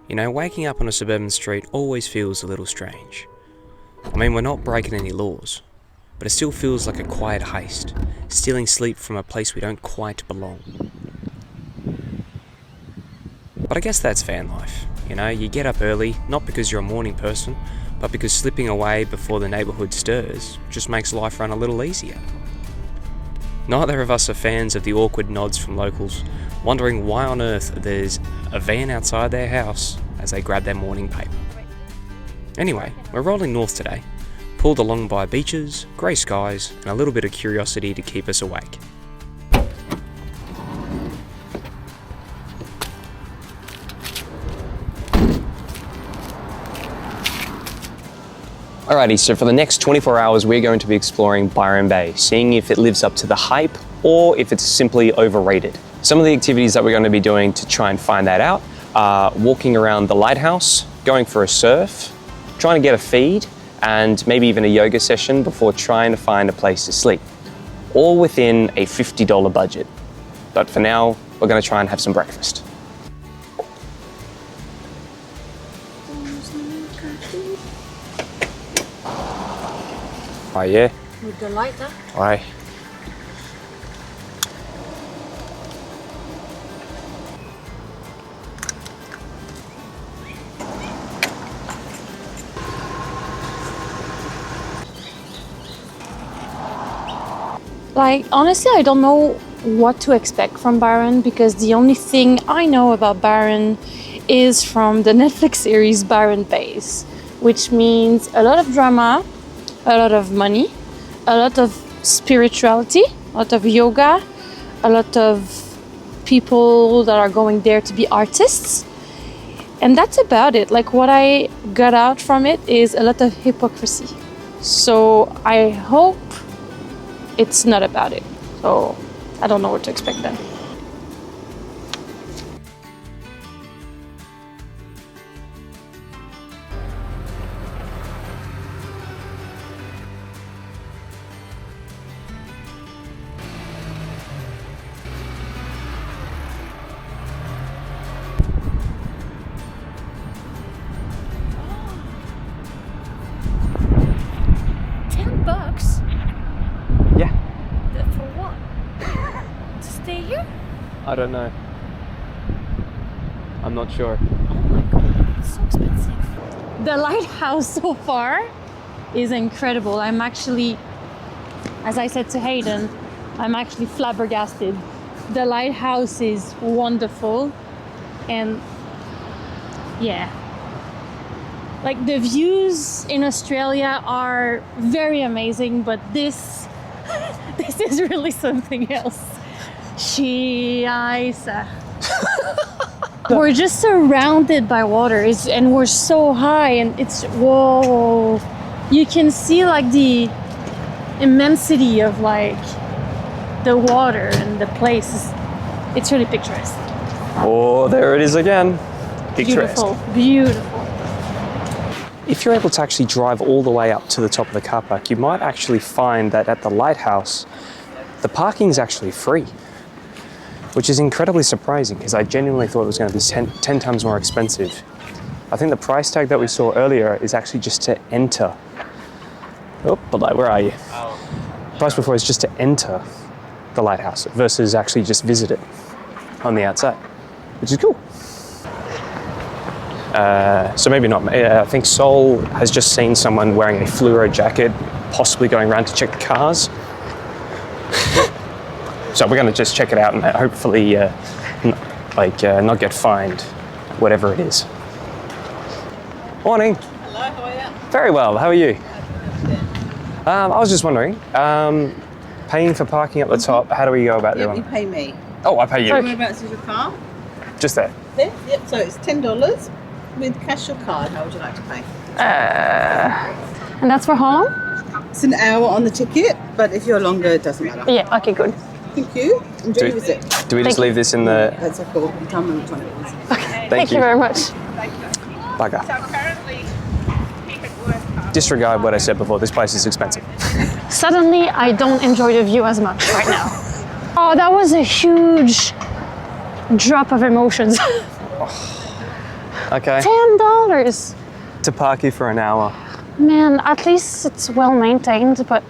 You know, waking up on a suburban street always feels a little strange. I mean, we're not breaking any laws, but it still feels like a quiet heist, stealing sleep from a place we don't quite belong. But I guess that's van life. You know, you get up early, not because you're a morning person, but because slipping away before the neighbourhood stirs just makes life run a little easier. Neither of us are fans of the awkward nods from locals, wondering why on earth there's a van outside their house as they grab their morning paper. Anyway, we're rolling north today, pulled along by beaches, grey skies, and a little bit of curiosity to keep us awake. Alrighty, so for the next 24 hours, we're going to be exploring Byron Bay, seeing if it lives up to the hype or if it's simply overrated. Some of the activities that we're going to be doing to try and find that out are walking around the Lighthouse, going for a surf, trying to get a feed, and maybe even a yoga session before trying to find a place to sleep. All within a $50 budget. But for now, we're going to try and have some breakfast. Oh yeah. With the light there? Aye. Like, honestly, I don't know what to expect from Byron because the only thing I know about Byron is from the Netflix series Byron Bay, which means a lot of drama, a lot of money, a lot of spirituality, a lot of yoga, a lot of people that are going there to be artists. And that's about it. Like, what I got out from it is a lot of hypocrisy. So I hope it's not about it. So I don't know what to expect then. $10? Yeah. For what? To stay here? I don't know. I'm not sure. Oh my god, it's so expensive. The lighthouse so far is incredible. I'm actually, as I said to Hayden, I'm actually flabbergasted. The lighthouse is wonderful, and yeah, like the views in Australia are very amazing, but this is really something else. We're just surrounded by water, and we're so high, and it's whoa. You can see like the immensity of like the water and the place. It's really picturesque. Oh, there it is again. Picturesque. Beautiful, beautiful. If you're able to actually drive all the way up to the top of the car park, you might actually find that at the Lighthouse, the parking is actually free, which is incredibly surprising because I genuinely thought it was going to be 10 times more expensive. I think the price tag that we saw earlier is actually just to enter. Oh, below, where are you? The price before is just to enter the Lighthouse versus actually just visit it on the outside, which is cool. So maybe not. I think Sol has just seen someone wearing a fluoro jacket, possibly going around to check the cars. So we're going to just check it out and hopefully not get fined, whatever it is. Morning. Hello, how are you? Very well. How are you? I was just wondering, paying for parking at the top, how do we go about that Yeah, one? you pay me. Oh, I pay you. Whereabouts is your car? Just there. There? Yep, so it's $10 with cash or card. How would you like to pay? And that's for how long? It's an hour on the ticket, but if you're longer, it doesn't matter. Yeah, okay, good. Thank you. Enjoy your visit. Do we just leave this in the... That's a cool. Come and try it. Okay, thank you very much. Bugger. Disregard what I said before, this place is expensive. Suddenly, I don't enjoy the view as much right now. Oh, that was a huge drop of emotions. Okay. $10. To park here for an hour. Man, at least it's well maintained, but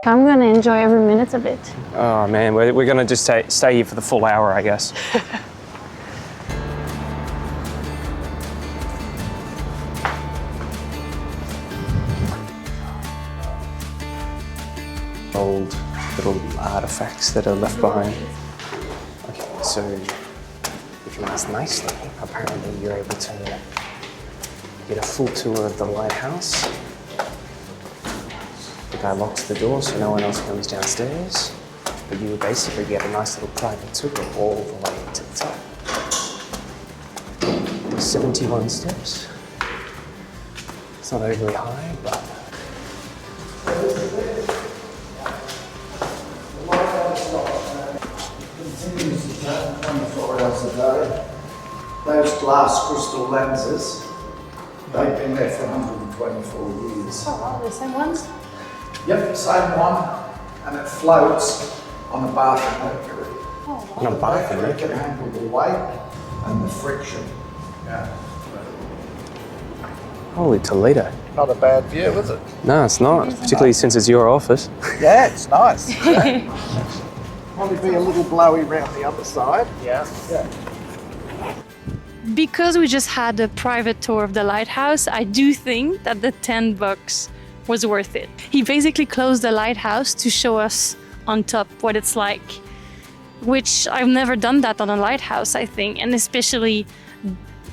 I'm gonna enjoy every minute of it. Oh man, we're gonna just stay here for the full hour, I guess. Old little artifacts that are left behind. Okay, so if you ask nicely, apparently you're able to get a full tour of the lighthouse. The guy locks the door so no one else comes downstairs, but you basically get a nice little private tour all the way to the top. There's 71 steps. It's not overly high, but Continues to turn 24 hours a day. Those glass crystal lenses, they've been there for 124 years. Oh wow, the same ones? Yep, same one, and it floats on a bath of mercury. on a bath in It can handle the weight and the friction. Yeah. Holy Toledo. Not a bad view, is it? No, it's not, particularly since it's your office. Yeah, it's nice. Yeah. Probably be a little blowy around the other side. Yeah. Yeah. Because we just had a private tour of the lighthouse, I do think that the $10 was worth it. He basically closed the lighthouse to show us on top what it's like, which I've never done that on a lighthouse, I think. And especially,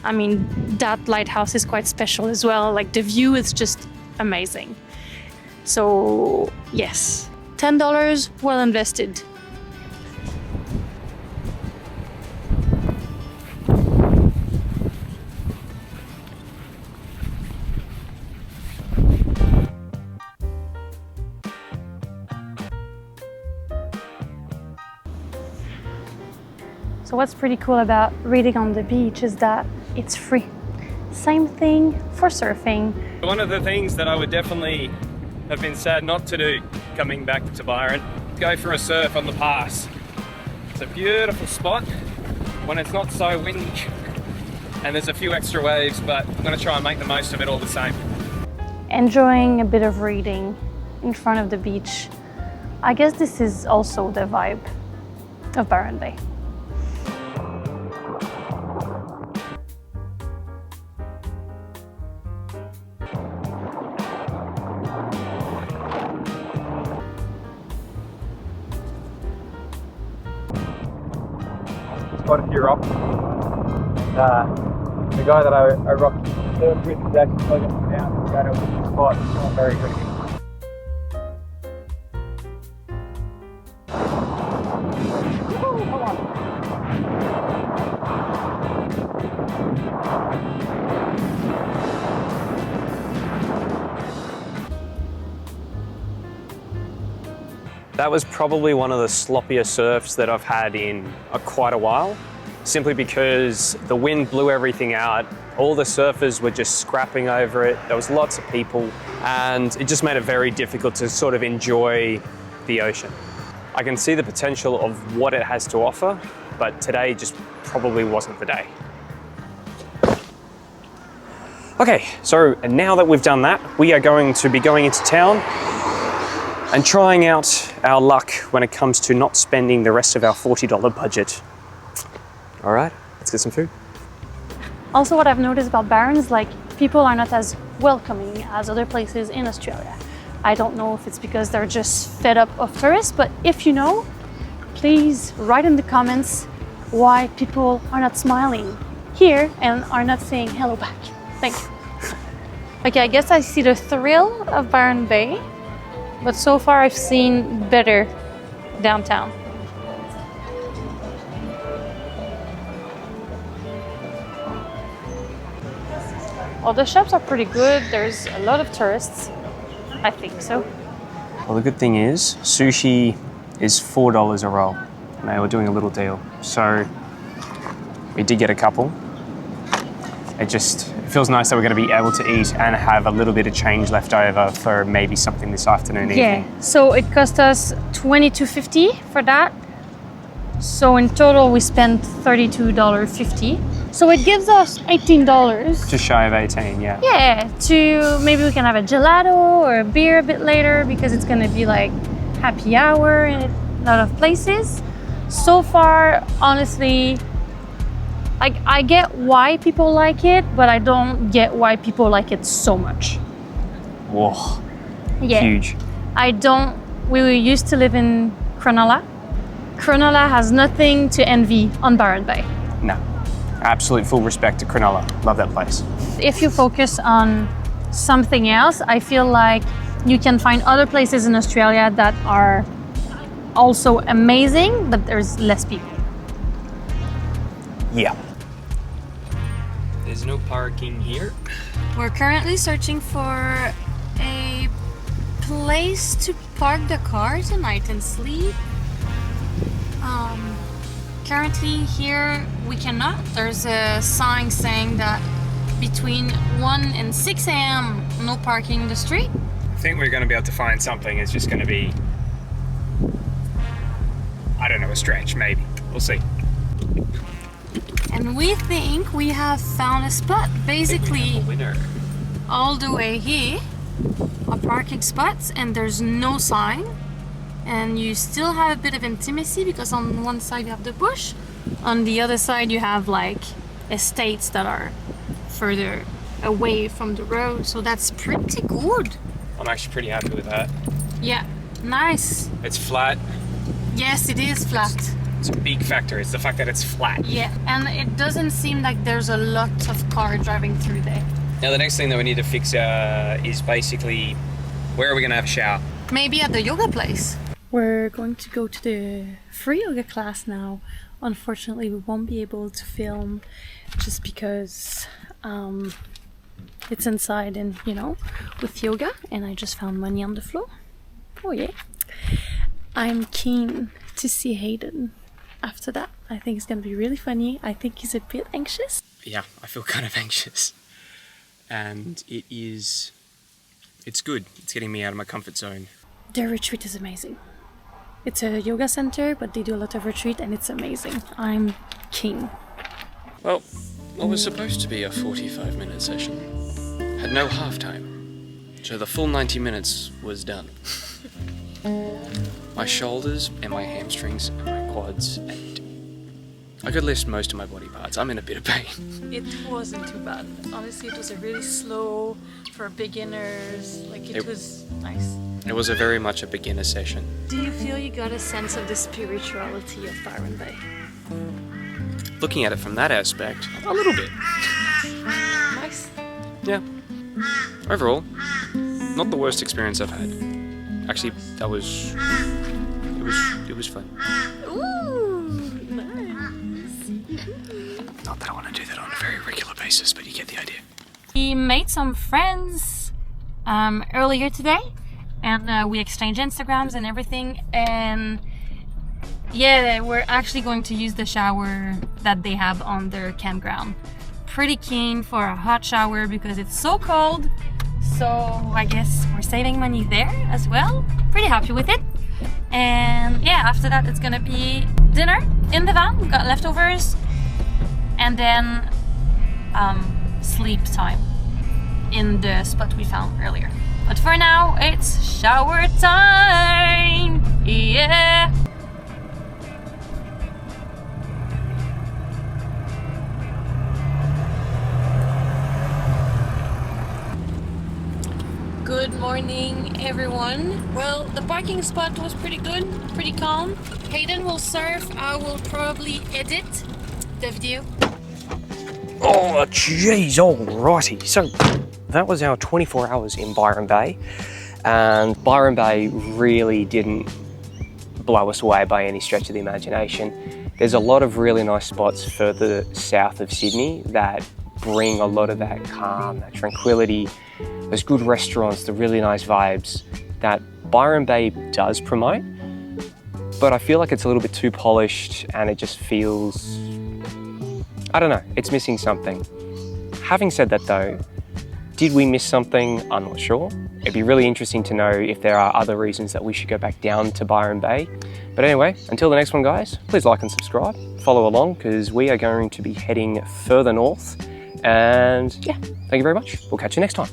I mean, that lighthouse is quite special as well. Like the view is just amazing. So yes, $10 well invested. So what's pretty cool about reading on the beach is that it's free. Same thing for surfing. One of the things that I would definitely have been sad not to do coming back to Byron, go for a surf on the pass. It's a beautiful spot when it's not so windy and there's a few extra waves, but I'm going to try and make the most of it all the same. Enjoying a bit of reading in front of the beach. I guess this is also the vibe of Byron Bay. Quite a few rocks. The guy that I rocked surf with is actually closing me down to go to a spot. It's not very good. That was probably one of the sloppier surfs that I've had in quite a while, simply because the wind blew everything out. All the surfers were just scrapping over it. There was lots of people, and it just made it very difficult to sort of enjoy the ocean. I can see the potential of what it has to offer, but today just probably wasn't the day. Okay, so now that we've done that, we are going to be going into town and trying out our luck when it comes to not spending the rest of our $40 budget. All right, let's get some food. Also, what I've noticed about Byron is like people are not as welcoming as other places in Australia. I don't know if it's because they're just fed up of tourists, but if you know, please write in the comments why people are not smiling here and are not saying hello back. Thank you. Okay, I guess I see the thrill of Byron Bay, but so far I've seen better downtown. All the shops are pretty good. There's a lot of tourists. I think so. Well, the good thing is sushi is $4 a roll, and they were doing a little deal. So we did get a couple. It feels nice that we're going to be able to eat and have a little bit of change left over for maybe something this afternoon evening. Yeah, so it cost us $22.50 for that. So in total we spent $32.50. So it gives us $18. Just shy of 18, yeah. Yeah, to maybe we can have a gelato or a beer a bit later because it's gonna be like happy hour in a lot of places. So far, honestly, like I get why people like it, but I don't get why people like it so much. Whoa, Yeah. huge. We used to live in Cronulla. Cronulla has nothing to envy on Byron Bay. No, absolute full respect to Cronulla. Love that place. If you focus on something else, I feel like you can find other places in Australia that are also amazing, but there's less people. Yeah. There's no parking here. We're currently searching for a place to park the car tonight and sleep. Currently here we cannot. There's a sign saying that between 1 and 6 a.m. no parking in the street. I think we're going to be able to find something. It's just going to be, I don't know, a stretch maybe. We'll see. And we think we have found a spot. Basically, Winner. all the way here are parking spots and there's no sign. And you still have a bit of intimacy because on one side you have the bush, on the other side you have like estates that are further away from the road, so that's pretty good. I'm actually pretty happy with that. Yeah, nice. It's flat. Yes, it is flat. It's a big factor. It's the fact that it's flat. Yeah, and it doesn't seem like there's a lot of car driving through there. Now the next thing that we need to fix is basically where are we going to have a shower? Maybe at the yoga place. We're going to go to the free yoga class now. Unfortunately, we won't be able to film just because it's inside and, you know, with yoga. And I just found money on the floor. Oh yeah. I'm keen to see Hayden after that. I think it's going to be really funny. I think he's a bit anxious. Yeah, I feel kind of anxious. And it's good. It's getting me out of my comfort zone. Their retreat is amazing. It's a yoga center, but they do a lot of retreat and it's amazing. I'm keen. Well, what was supposed to be a 45-minute session had no halftime, so the full 90 minutes was done. My shoulders and my hamstrings and my quads ached. I could list most of my body parts. I'm in a bit of pain. It wasn't too bad. Honestly, it was a really slow for beginners. Like it was nice. It was very much a beginner session. Do you feel you got a sense of the spirituality of Byron Bay? Looking at it from that aspect, a little bit. Nice. Yeah. Overall, not the worst experience I've had. Actually, it was fun. Ooh, nice. Not that I want to do that on a very regular basis, but you get the idea. We made some friends earlier today. And we exchanged Instagrams and everything. And yeah, we're actually going to use the shower that they have on their campground. Pretty keen for a hot shower because it's so cold. So I guess we're saving money there as well. Pretty happy with it. And yeah, after that it's gonna be dinner in the van. We've got leftovers. And then sleep time in the spot we found earlier. But for now, it's shower time! Yeah! Good morning, everyone. Well, the parking spot was pretty good, pretty calm. Hayden will surf. I will probably edit the video. Oh, jeez, alrighty. So that was our 24 hours in Byron Bay, and Byron Bay really didn't blow us away by any stretch of the imagination. There's a lot of really nice spots further south of Sydney that bring a lot of that calm, that tranquility, those good restaurants, the really nice vibes that Byron Bay does promote, but I feel like it's a little bit too polished and it just feels, I don't know, it's missing something. Having said that though, did we miss something? I'm not sure. It'd be really interesting to know if there are other reasons that we should go back down to Byron Bay. But anyway, until the next one, guys, please like and subscribe. Follow along because we are going to be heading further north. And yeah, thank you very much. We'll catch you next time.